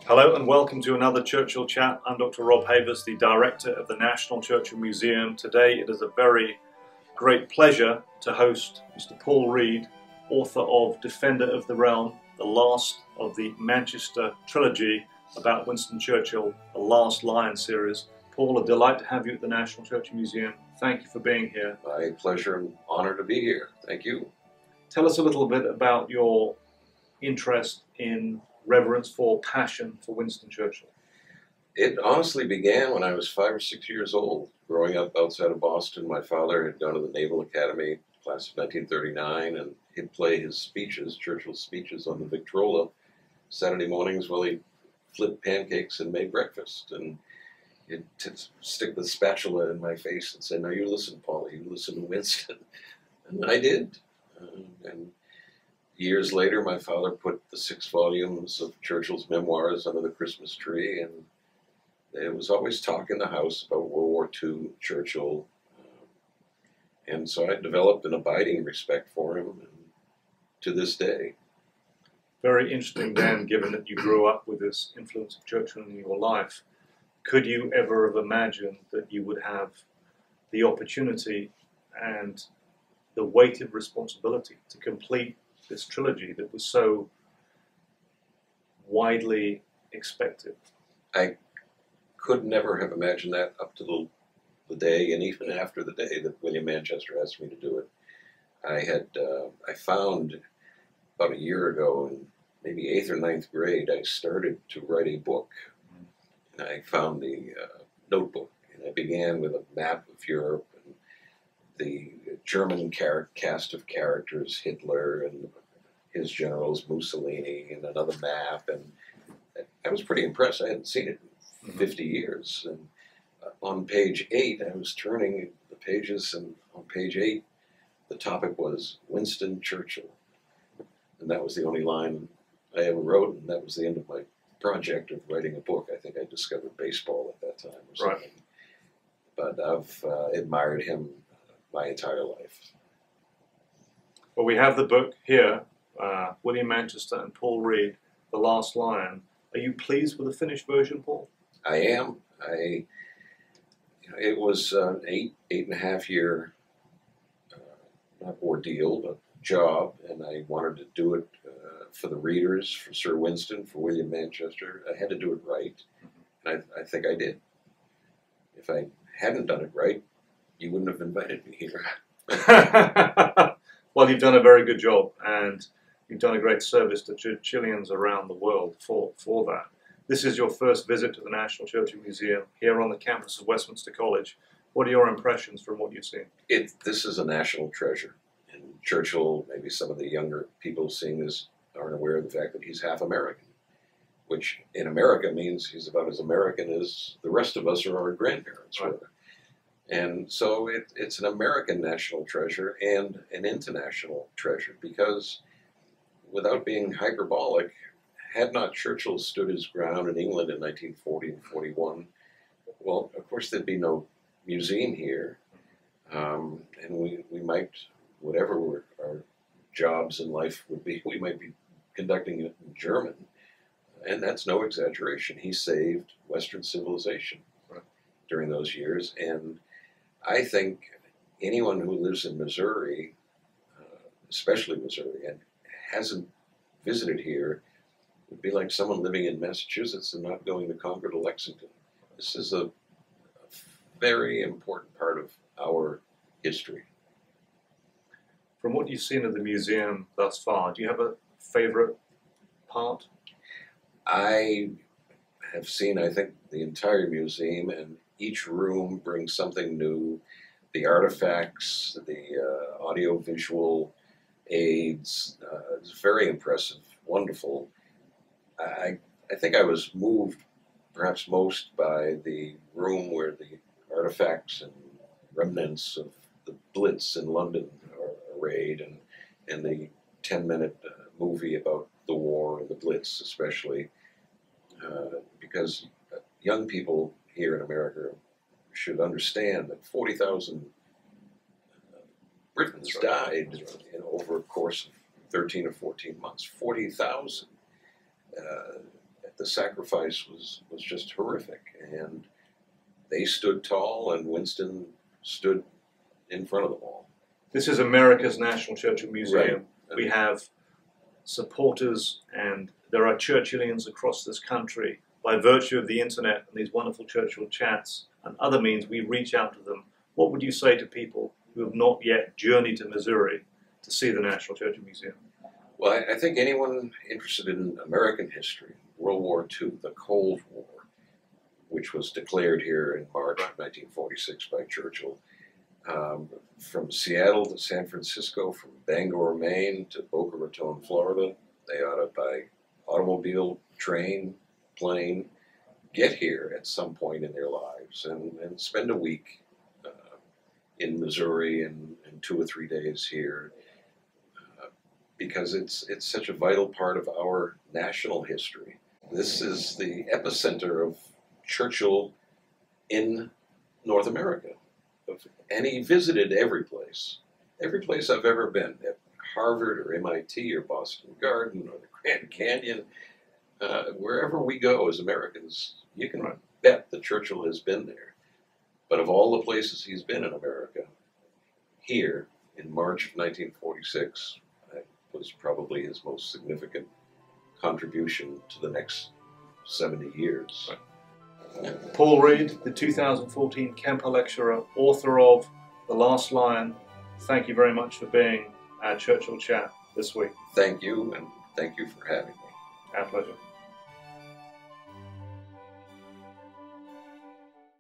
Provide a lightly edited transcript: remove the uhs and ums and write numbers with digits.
Hello and welcome to another Churchill Chat. I'm Dr. Rob Havers, the Director of the National Churchill Museum. Today it is a very great pleasure to host Mr. Paul Reid, author of Defender of the Realm, the last of the Manchester trilogy about Winston Churchill, the Last Lion series. Paul, a delight to have you at the National Churchill Museum. Thank you for being here. My pleasure and honor to be here. Thank you. Tell us a little bit about your interest in reverence for, passion for Winston Churchill. It honestly began when I was 5 or 6 years old. Growing up outside of Boston, my father had gone to the Naval Academy, class of 1939, and he'd play his speeches, Churchill's speeches, on the Victrola Saturday mornings while he flipped pancakes and made breakfast. And he'd stick the spatula in my face and say, "Now you listen, Paul, you listen to Winston." And I did. And years later, my father put the 6 volumes of Churchill's memoirs under the Christmas tree, and there was always talk in the house about World War II, Churchill, and so I developed an abiding respect for him, and to this day. Very interesting then, given that you grew up with this influence of Churchill in your life. Could you ever have imagined that you would have the opportunity and the weighted responsibility to complete this trilogy that was so widely expected? I could never have imagined that up to the day, and even after the day that William Manchester asked me to do it. I found about a year ago, in maybe 8th or 9th grade, I started to write a book. And I found the notebook, and I began with a map of Europe and the German cast of characters, Hitler and his generals, Mussolini, and another map, and I was pretty impressed. I hadn't seen it in 50 years. And on page 8, I was turning the pages, and on page 8, the topic was Winston Churchill. And that was the only line I ever wrote, and that was the end of my project of writing a book. I think I discovered baseball at that time or something. Right. But I've admired him my entire life. Well, we have the book here, William Manchester and Paul Reid, The Last Lion. Are you pleased with the finished version, Paul? I am. It was an 8.5 year, not ordeal, but job, and I wanted to do it for the readers, for Sir Winston, for William Manchester. I had to do it right, and I think I did. If I hadn't done it right, you wouldn't have invited me here. Well, you've done a very good job, and you've done a great service to Churchillians around the world for that. This is your first visit to the National Churchill Museum here on the campus of Westminster College. What are your impressions from what you've seen? This is a national treasure. And Churchill, maybe some of the younger people seeing this aren't aware of the fact that he's half American, which in America means he's about as American as the rest of us or our grandparents were. Right. And so it's an American national treasure and an international treasure, because without being hyperbolic, had not Churchill stood his ground in England in 1940 and 41, well, of course there'd be no museum here, and we might, whatever our jobs in life would be, we might be conducting it in German, and that's no exaggeration. He saved Western civilization during those years, and I think anyone who lives in Missouri, especially Missouri, and hasn't visited here would be like someone living in Massachusetts and not going to Concord or Lexington. This is a very important part of our history. From what you've seen of the museum thus far, do you have a favorite part? I have seen, I think, the entire museum, and each room brings something new. The artifacts, the audio-visual aids, it's very impressive, wonderful. I think I was moved perhaps most by the room where the artifacts and remnants of the Blitz in London are arrayed, and the 10-minute movie about the war and the Blitz especially, because young people here in America should understand that 40,000 Britons died over a course of 13 or 14 months. 40,000. the sacrifice was just horrific. And they stood tall, and Winston stood in front of them all. This is America's National Churchill Museum. Right. We have supporters, and there are Churchillians across this country. By virtue of the internet and these wonderful Churchill chats and other means, we reach out to them. What would you say to people who have not yet journeyed to Missouri to see the National Churchill Museum? Well, I think anyone interested in American history, World War II, the Cold War, which was declared here in March of 1946 by Churchill, from Seattle to San Francisco, from Bangor, Maine to Boca Raton, Florida, they ought to, by automobile, train, plane, get here at some point in their lives and spend a week in Missouri and 2 or 3 days here, because it's such a vital part of our national history. This is the epicenter of Churchill in North America. And he visited every place I've ever been, at Harvard or MIT or Boston Garden or the Grand Canyon. Wherever we go as Americans, you can bet that Churchill has been there. But of all the places he's been in America, here in March of 1946 was probably his most significant contribution to the next 70 years. Paul Reid, the 2014 Kemper Lecturer, author of The Last Lion, thank you very much for being our Churchill Chat this week. Thank you, and thank you for having me. Our pleasure.